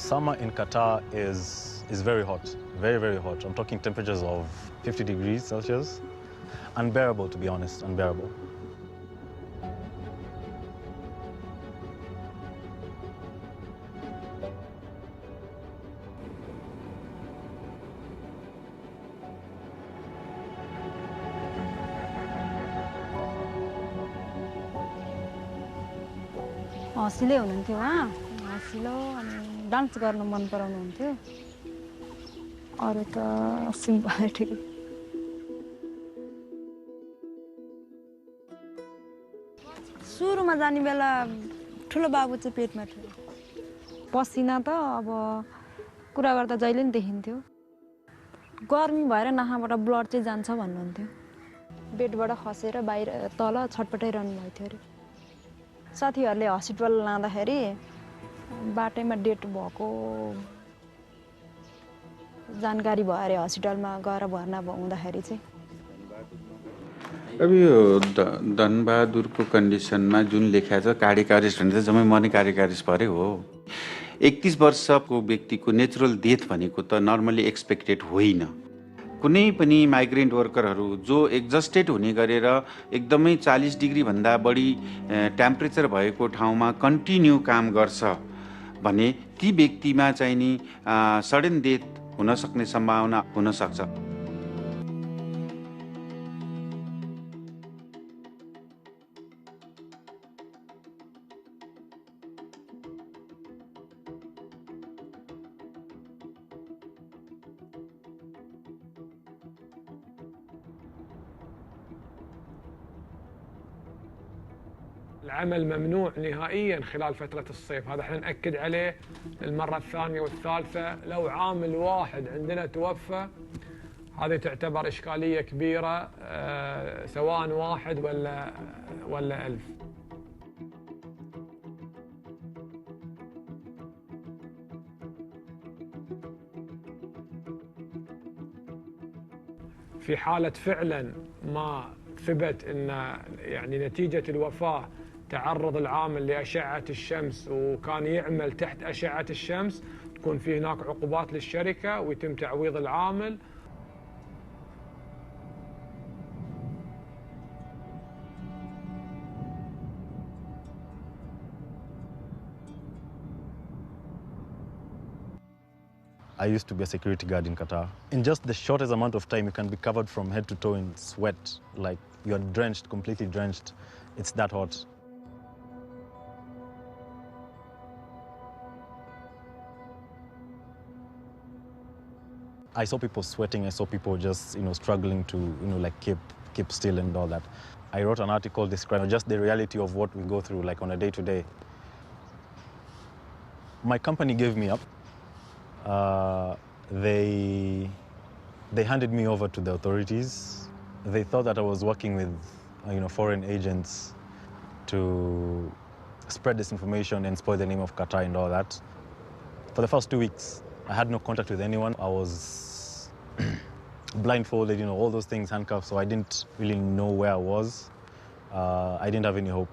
Summer in Qatar is very hot, very hot. I'm talking temperatures of 50 degrees Celsius. Unbearable, to be honest, unbearable. हँसिलै हुनुहुन्थ्यो उहाँ हँसिलो अनि dance गर्न मन पराउनुहुन्थ्यो अरू त सिम्पलिटी सुरुमा जाने बेला ठुलो बाबु चाहिँ पेटमा थियो पसिना त अब कुरा गर्दा जहिले नि देखिन्थ्यो गर्मी भएर नाकाबाट ब्लड चाहिँ जान्छ भन्नुहुन्थ्यो बेडबाट खसेर बाहिर तल छटपटाइरहनु भएको थियो अरे साथीहरूले हस्पिटल लाँदाखेरि बाटैमा डेट भएको जानकारी भयो अरे हस्पिटलमा गएर भर्ना हुँदाखेरि चाहिँ अब यो धनबहादुरको कन्डिसनमा जुन लेखा छ कार्डियक भने त जम्मै मर्ने कार्डियक परे हो 31 वर्षको व्यक्तिको नेचुरल डेथ भनेको त नर्मली एक्सपेक्टेड होइन कुनै पनि माइग्रेन्ट वर्करहरू जो एक्जस्टेड हुने गरेर एकदमै 40 डिग्री भन्दा बढी टेम्परेचर भएको ठाउँमा कन्टिन्यू काम गर्छ भने ती व्यक्तिमा चाहिँ नि सडन डेथ हुन सक्ने सम्भावना हुन सक्छ العمل ممنوع نهائيا خلال فترة الصيف هذا احنا نأكد عليه المرة الثانية والثالثة لو عامل واحد عندنا توفى هذه تعتبر إشكالية كبيرة سواء واحد ولا 1000 في حالة فعلا ما ثبت ان يعني نتيجة الوفاة تعرض العامل لأشعة الشمس وكان يعمل تحت أشعة الشمس تكون في هناك عقوبات للشركة ويتم تعويض العامل I used to be a security guard in Qatar. In just the shortest amount of time, you can be covered from head to toe in sweat. Like, you're drenched, completely drenched. It's that hot. I saw people sweating. I saw people just, struggling to, like keep still and all that. I wrote an article describing just the reality of what we go through, like on a day-to-day. My company gave me up. They handed me over to the authorities. They thought that I was working with, foreign agents to spread disinformation and spoil the name of Qatar and all that. For the first 2 weeks, I had no contact with anyone. I was blindfolded, all those things, handcuffed, so I didn't really know where I was. I didn't have any hope.